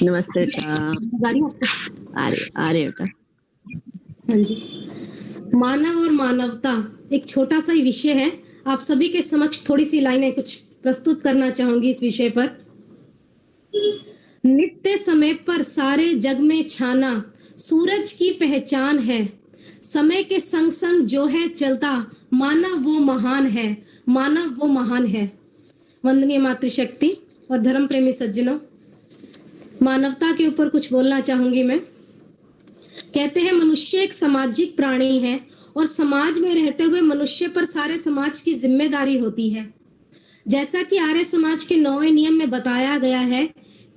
नमस्ते बेटा। गाड़ी आपको। आ रहे बेटा। हाँ जी। मानव और मानवता एक छोटा सा ही विषय है। आप सभी के समक्ष थोड़ी सी लाइनें कुछ प्रस्तुत करना चाहूंगी इस विषय पर। नित्य समय पर सारे जग में छाना सूरज की पहचान है। समय के संग संग जो है चलता मानव वो महान है, मानव वो महान है। वंदनीय मातृशक्ति और धर्म प्रेमी सज्जनों, मानवता के ऊपर कुछ बोलना चाहूंगी मैं। कहते हैं मनुष्य एक सामाजिक प्राणी है और समाज में रहते हुए मनुष्य पर सारे समाज की जिम्मेदारी होती है। जैसा कि आर्य समाज के 9वें नियम में बताया गया है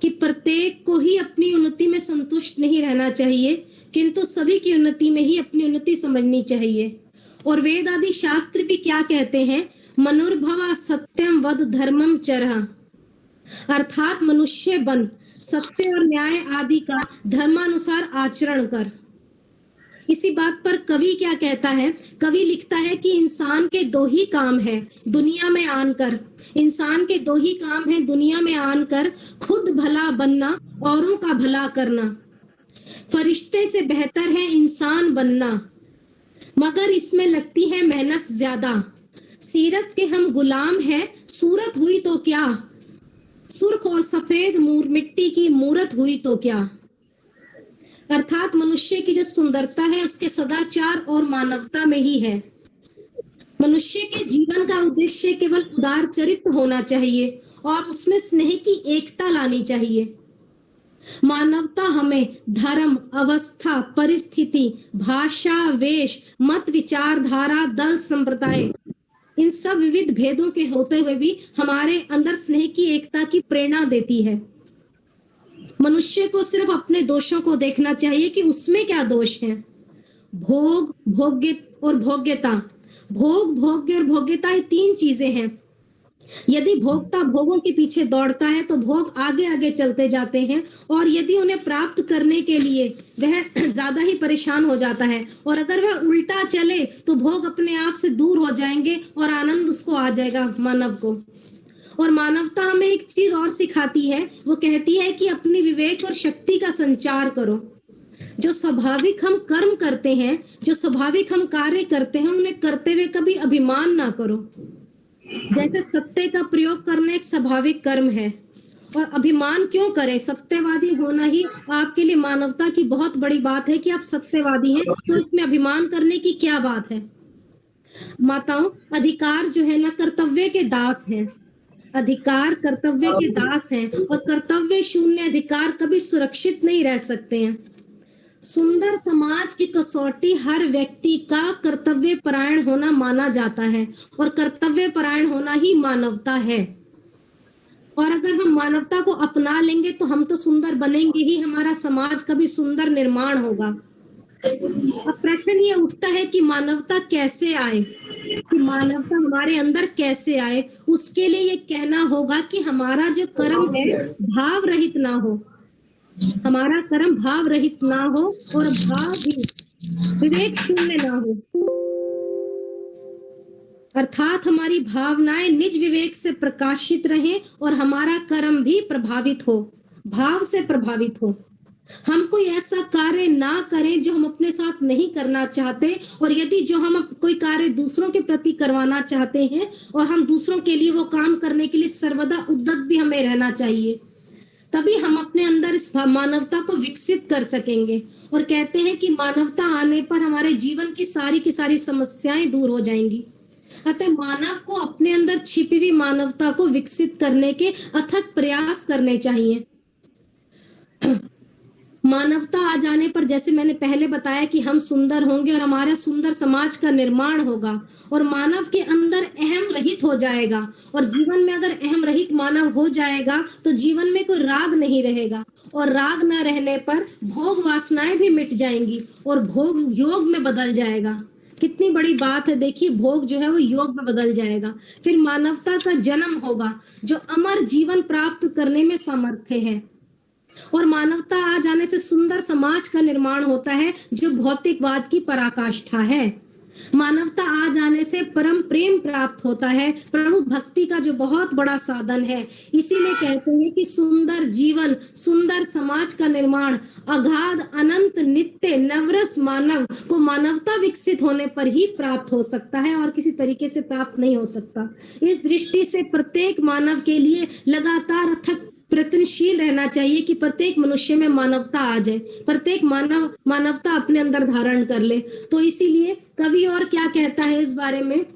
कि प्रत्येक को ही अपनी उन्नति में संतुष्ट नहीं रहना चाहिए, किंतु सभी की उन्नति में ही अपनी उन्नति समझनी चाहिए। और वेद आदि शास्त्र भी क्या कहते हैं? मनुर्भव सत्यम वद धर्मम चरह, अर्थात मनुष्य बन सत्य और न्याय आदि का धर्मानुसार आचरण कर। इसी बात पर कवि क्या कहता है? कवि लिखता है कि इंसान के दो ही काम है दुनिया में आनकर, इंसान के दो ही काम है दुनिया में आनकर, खुद भला बनना, औरों का भला करना। फरिश्ते से बेहतर है इंसान बनना, मगर इसमें लगती है मेहनत ज्यादा। सीरत के हम गुलाम हैं, सूरत हुई तो क्या, सुर्ख और सफेद मिट्टी की मूरत हुई तो क्या। अर्थात मनुष्य की जो सुंदरता है उसके सदाचार और मानवता में ही है। मनुष्य के जीवन का उद्देश्य केवल उदार चरित्र होना चाहिए और उसमें स्नेह की एकता लानी चाहिए। मानवता हमें धर्म, अवस्था, परिस्थिति, भाषा, वेश, मत, विचारधारा, दल, संप्रदाय, इन सब विविध भेदों के होते हुए भी हमारे अंदर स्नेह की एकता की प्रेरणा देती है। मनुष्य को सिर्फ अपने दोषों को देखना चाहिए कि उसमें क्या दोष है। भोग, भोग्य और भोग्यता, भोग, भोग्य और भोग्यता, ये तीन चीजें हैं। यदि भोक्ता भोगों के पीछे दौड़ता है तो भोग आगे आगे चलते जाते हैं, और यदि उन्हें प्राप्त करने के लिए वह ज्यादा ही परेशान हो जाता है, और अगर वह उल्टा चले तो भोग अपने आप से दूर हो जाएंगे और आनंद उसको आ जाएगा मानव को। और मानवता हमें एक चीज और सिखाती है, वो कहती है कि अपनी विवेक और शक्ति का संचार करो। जो स्वाभाविक हम कर्म करते हैं, जो स्वाभाविक हम कार्य करते हैं, उन्हें करते हुए कभी अभिमान ना करो। जैसे सत्य का प्रयोग करना एक स्वाभाविक कर्म है, और अभिमान क्यों करें? सत्यवादी होना ही आपके लिए मानवता की बहुत बड़ी बात है कि आप सत्यवादी हैं, तो इसमें अभिमान करने की क्या बात है। माताओं, अधिकार जो है ना कर्तव्य के दास हैं। अधिकार कर्तव्य के दास हैं, और कर्तव्य शून्य अधिकार कभी सुरक्षित नहीं रह सकते हैं। सुंदर समाज की कसौटी हर व्यक्ति का कर्तव्य परायण होना माना जाता है, और कर्तव्य परायण होना ही मानवता है। और अगर हम मानवता को अपना लेंगे तो हम तो सुंदर बनेंगे ही, हमारा समाज का भी सुंदर निर्माण होगा। अब प्रश्न ये उठता है कि मानवता कैसे आए, कि मानवता हमारे अंदर कैसे आए। उसके लिए ये कहना होगा कि हमारा जो कर्म है भाव रहित ना हो, हमारा कर्म भाव रहित ना हो, और भाव भी विवेक शून्य ना हो। अर्थात हमारी भावनाएं निज विवेक से प्रकाशित रहें और हमारा कर्म भी प्रभावित हो, भाव से प्रभावित हो। हम कोई ऐसा कार्य ना करें जो हम अपने साथ नहीं करना चाहते, और यदि जो हम कोई कार्य दूसरों के प्रति करवाना चाहते हैं और हम दूसरों के लिए वो काम करने के लिए सर्वदा उद्यत भी हमें रहना चाहिए, तभी हम अपने अंदर इस मानवता को विकसित कर सकेंगे। और कहते हैं कि मानवता आने पर हमारे जीवन की सारी समस्याएं दूर हो जाएंगी। अतः मानव को अपने अंदर छिपी हुई मानवता को विकसित करने के अथक प्रयास करने चाहिए। मानवता आ जाने पर, जैसे मैंने पहले बताया, कि हम सुंदर होंगे और हमारा सुंदर समाज का निर्माण होगा, और मानव के अंदर अहम रहित हो जाएगा। और जीवन में अगर अहम रहित मानव हो जाएगा तो जीवन में कोई राग नहीं रहेगा, और राग न रहने पर भोग वासनाएं भी मिट जाएंगी और भोग योग में बदल जाएगा। कितनी बड़ी बात है, देखिए, भोग जो है वो योग में बदल जाएगा। फिर मानवता का जन्म होगा जो अमर जीवन प्राप्त करने में सामर्थ्य है, और मानवता आ जाने से सुंदर समाज का निर्माण होता है जो भौतिकवाद की पराकाष्ठा है। मानवता आ जाने से परम प्रेम प्राप्त होता है, प्रभु भक्ति का जो बहुत बड़ा साधन है। इसीलिए कहते हैं कि सुंदर जीवन, सुंदर समाज का निर्माण अगाध अनंत नित्य नवरस मानव को मानवता विकसित होने पर ही प्राप्त हो सकता है और किसी तरीके से प्राप्त नहीं हो सकता। इस दृष्टि से प्रत्येक मानव के लिए लगातार अथक प्रयत्नशील रहना चाहिए कि प्रत्येक मनुष्य में मानवता आ जाए, प्रत्येक मानवता अपने अंदर धारण कर ले। तो इसीलिए कवि और क्या कहता है इस बारे में,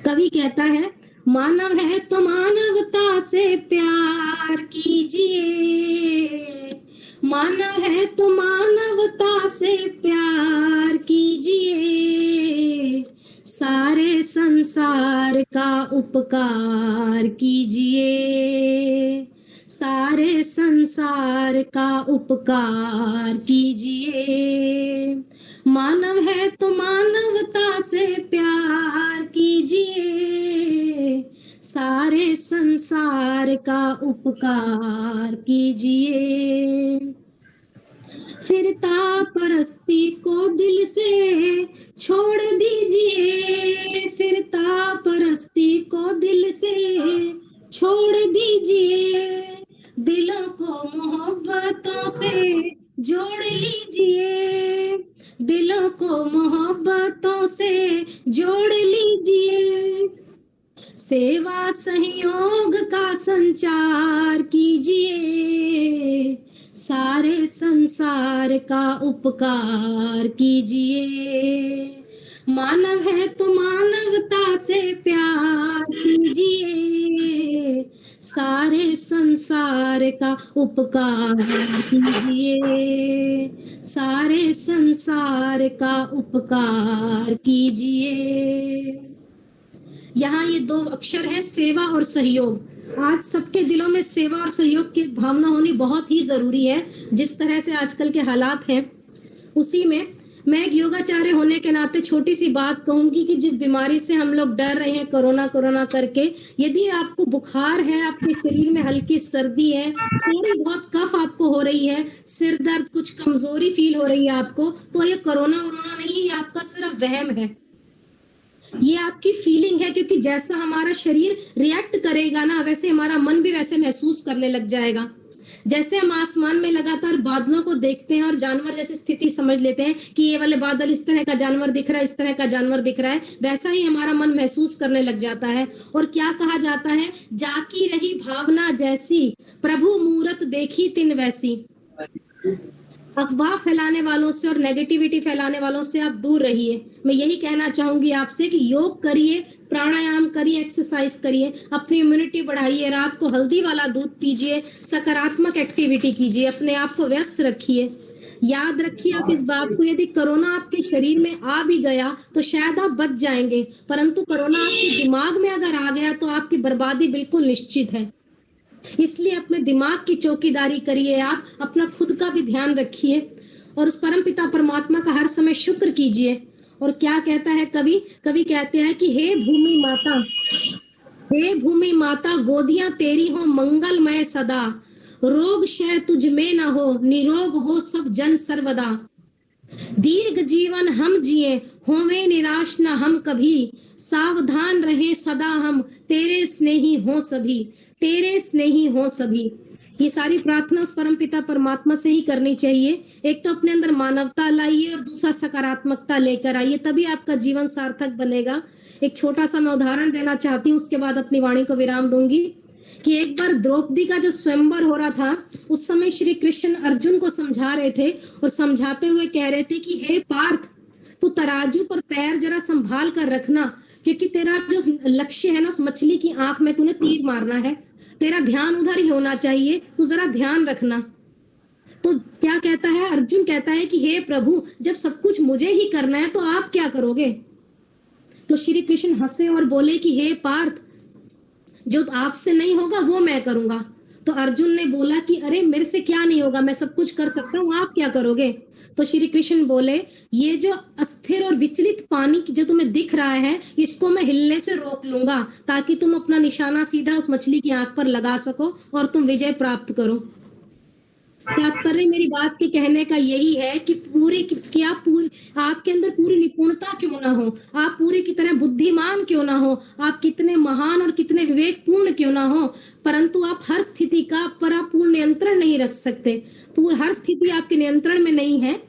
कवि कहता है मानव है तो मानवता से प्यार कीजिए, मानव है तो मानवता से प्यार कीजिए, सारे संसार का उपकार कीजिए, सारे संसार का उपकार कीजिए। मानव है तो मानवता से प्यार कीजिए, सारे संसार का उपकार कीजिए। फिरता परस्ती को दिल से छोड़ दीजिए, फिरता परस्ती को दिल से छोड़ दीजिए, दिलों को मोहब्बतों से जोड़ लीजिए, दिलों को मोहब्बतों से जोड़ लीजिए, सेवा सहयोग का संचार कीजिए, सारे संसार का उपकार कीजिए। मानव है तो मानवता से प्यार कीजिए, सारे संसार का उपकार कीजिए, सारे संसार का उपकार कीजिए। यहाँ ये दो अक्षर है सेवा और सहयोग। आज सबके दिलों में सेवा और सहयोग की भावना होनी बहुत ही जरूरी है। जिस तरह से आजकल के हालात हैं, उसी में मैं एक योगाचार्य होने के नाते छोटी सी बात कहूंगी कि जिस बीमारी से हम लोग डर रहे हैं कोरोना कोरोना करके, यदि आपको बुखार है, आपके शरीर में हल्की सर्दी है, थोड़ी बहुत कफ आपको हो रही है, सिर दर्द, कुछ कमजोरी फील हो रही है आपको, तो ये कोरोना वोरोना नहीं, ये आपका सिर्फ वहम है, ये आपकी फीलिंग है। क्योंकि जैसा हमारा शरीर रिएक्ट करेगा ना, वैसे हमारा मन भी वैसे महसूस करने लग जाएगा। जैसे हम आसमान में लगातार बादलों को देखते हैं और जानवर जैसी स्थिति समझ लेते हैं कि ये वाले बादल इस तरह का जानवर दिख रहा है, इस तरह का जानवर दिख रहा है, वैसा ही हमारा मन महसूस करने लग जाता है। और क्या कहा जाता है, जाकी रही भावना जैसी, प्रभु मूरत देखी तिन वैसी। अफवाह फैलाने वालों से और नेगेटिविटी फैलाने वालों से आप दूर रहिए। मैं यही कहना चाहूंगी आपसे कि योग करिए, प्राणायाम करिए, एक्सरसाइज करिए, अपनी इम्यूनिटी बढ़ाइए, रात को हल्दी वाला दूध पीजिए, सकारात्मक एक्टिविटी कीजिए, अपने आप को व्यस्त रखिए। याद रखिए आप इस बात को, यदि कोरोना आपके शरीर में आ भी गया तो शायद आप बच जाएंगे, परंतु कोरोना आपके दिमाग में अगर आ गया तो आपकी बर्बादी बिल्कुल निश्चित है। इसलिए अपने दिमाग की चौकीदारी करिए, आप अपना खुद का भी ध्यान रखिए और उस परमपिता परमात्मा का हर समय शुक्र कीजिए। और क्या कहता है कवि, कवि कहते हैं कि हे भूमि माता, हे भूमि माता, गोदियां तेरी हो मंगलमय सदा, रोग शय तुझ में न हो, निरोग हो सब जन सर्वदा, दीर्घ जीवन हम जिए, होवे निराश न हम कभी, सावधान रहे सदा हम, तेरे स्नेही हो सभी, तेरे स्नेही हो सभी। ये सारी प्रार्थना उस परमपिता परमात्मा से ही करनी चाहिए। एक तो अपने अंदर मानवता लाइए और दूसरा सकारात्मकता लेकर आइए, तभी आपका जीवन सार्थक बनेगा। एक छोटा सा मैं उदाहरण देना चाहती हूँ, उसके बाद अपनी वाणी को विराम दूंगी। कि एक बार द्रौपदी का जो स्वयंवर हो रहा था, उस समय श्री कृष्ण अर्जुन को समझा रहे थे और समझाते हुए कह रहे थे कि हे पार्थ, तू तराजू पर पैर जरा संभाल कर रखना, क्योंकि तेरा जो लक्ष्य है ना, उस मछली की आंख में तूने तीर मारना है, तेरा ध्यान उधर ही होना चाहिए, तू जरा ध्यान रखना। तो क्या कहता है अर्जुन, कहता है कि हे प्रभु, जब सब कुछ मुझे ही करना है तो आप क्या करोगे? तो श्री कृष्ण हंसे और बोले कि हे पार्थ, जो आपसे नहीं होगा वो मैं करूंगा। तो अर्जुन ने बोला कि अरे मेरे से क्या नहीं होगा, मैं सब कुछ कर सकता हूँ, आप क्या करोगे? तो श्री कृष्ण बोले, ये जो अस्थिर और विचलित पानी जो तुम्हें दिख रहा है, इसको मैं हिलने से रोक लूंगा, ताकि तुम अपना निशाना सीधा उस मछली की आंख पर लगा सको और तुम विजय प्राप्त करो। तात्पर्य मेरी बात के कहने का यही है कि कि आप पूरी आपके अंदर पूरी निपुणता क्यों ना हो, आप पूरी की तरह बुद्धिमान क्यों ना हो, आप कितने महान और कितने विवेकपूर्ण क्यों ना हो, परंतु आप हर स्थिति का पर आप पूर्ण नियंत्रण नहीं रख सकते। हर स्थिति आपके नियंत्रण में नहीं है।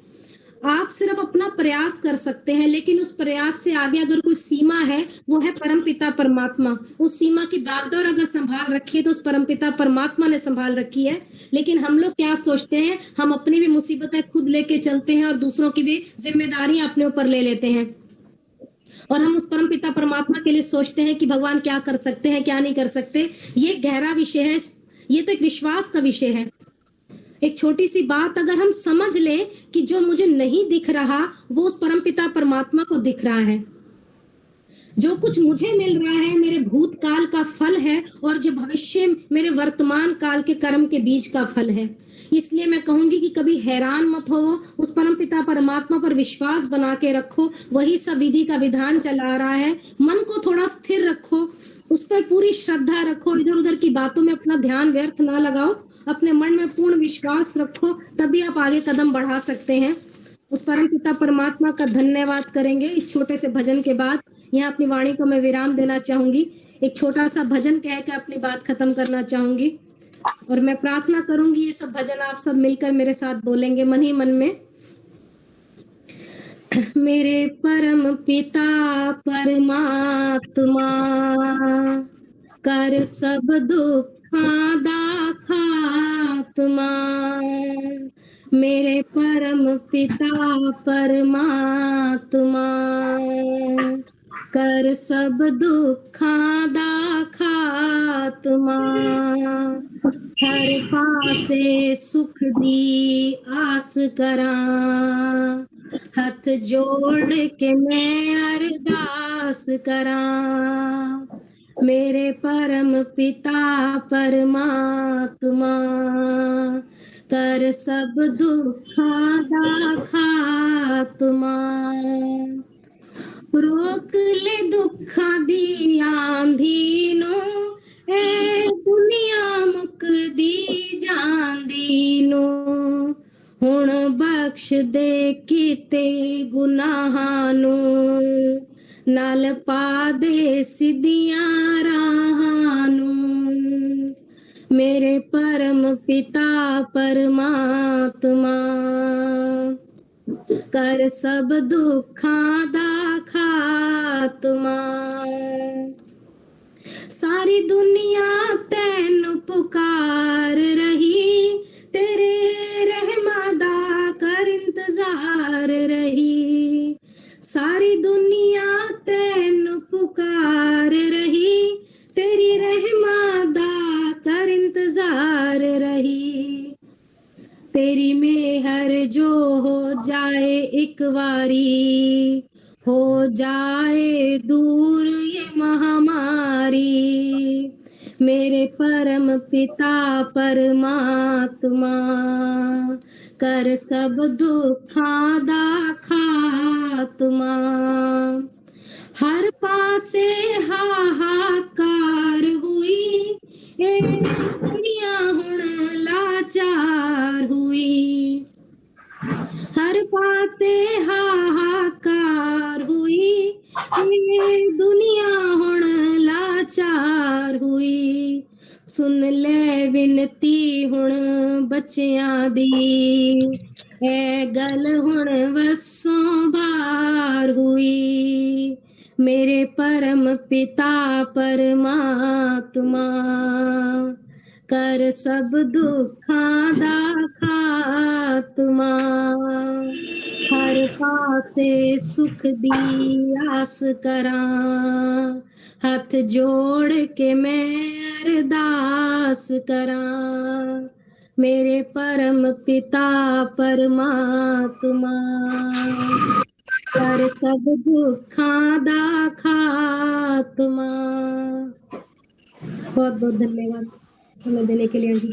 आप सिर्फ अपना प्रयास कर सकते हैं, लेकिन उस प्रयास से आगे अगर कोई सीमा है, वो है परमपिता परमात्मा। उस सीमा की बागडोर अगर संभाल रखी है तो उस परमपिता परमात्मा ने संभाल रखी है। लेकिन हम लोग क्या सोचते हैं, हम अपनी भी मुसीबतें खुद लेके चलते हैं और दूसरों की भी जिम्मेदारियां अपने ऊपर ले लेते हैं, और हम उस परमपिता परमात्मा के लिए सोचते हैं कि भगवान क्या कर सकते हैं, क्या नहीं कर सकते। ये गहरा विषय है, ये तो एक विश्वास का विषय है। एक छोटी सी बात अगर हम समझ लें कि जो मुझे नहीं दिख रहा वो उस परमपिता परमात्मा को दिख रहा है, जो कुछ मुझे मिल रहा है मेरे भूतकाल का फल है, और जो भविष्य मेरे वर्तमान काल के कर्म के बीज का फल है। इसलिए मैं कहूंगी कि कभी हैरान मत हो, उस परमपिता परमात्मा पर विश्वास बना के रखो, वही सब विधि का विधान चला रहा है। मन को थोड़ा स्थिर रखो, उस पर पूरी श्रद्धा रखो, इधर उधर की बातों में अपना ध्यान व्यर्थ ना लगाओ, अपने मन में पूर्ण विश्वास रखो, तभी आप आगे कदम बढ़ा सकते हैं। उस परमपिता परमात्मा का धन्यवाद करेंगे। इस छोटे से भजन के बाद यहाँ अपनी वाणी को मैं विराम देना चाहूंगी। एक छोटा सा भजन कह के अपनी बात खत्म करना चाहूंगी, और मैं प्रार्थना करूंगी ये सब भजन आप सब मिलकर मेरे साथ बोलेंगे मन ही मन में। मेरे परम पिता परमात्मा, कर सब दुखां दा खात्मा। मेरे परम पिता परमात्मा, कर सब दुखां दा खात्मा। हर पासे सुख दी आस करां, हथ जोड़ के मैं अरदास करां। मेरे परम पिता परमात्मा, कर सब दुखां दा खात्मा। रोक ले दुखां दी आंधी नू, ए दुनिया मुकदी जांदी नू। हुण बख्श दे कीते गुनाहां नू, नाल पा दे सिद्धियां राहां नू। मेरे परम पिता परमात्मा, कर सब दुखां दा खात्मा। सारी दुनिया तैनू पुकार रही, तेरे रहमा दा कर इंतजार रही। सारी दुनिया तैनू पुकार रही, तेरी रहमा दा कर इंतजार रही। तेरी मेहर जो हो जाए एक बारी, हो जाए दूर ये महामारी। मेरे परम पिता परमात्मा, कर सब दुखां दा खात्मा। हर पासे हाहाकार हुई, ए दुनिया हुण लाचार हुई। हर पासे हाहाकार हुई, ये दुनिया हुण लाचार हुई। सुन ले विनती हुण बच्चियां दी, ए गल हुण वसों बार हुई। मेरे परम पिता परमात्मा, कर सब दुखां दा खात्मा। हर पासे सुख दी आस करां, हथ जोड़ के मैं अरदास करां। मेरे परम पिता परमात्मा, कर सब दुखां दा खात्मा। बहुत बहुत धन्यवाद समय देने के लिए आंटी।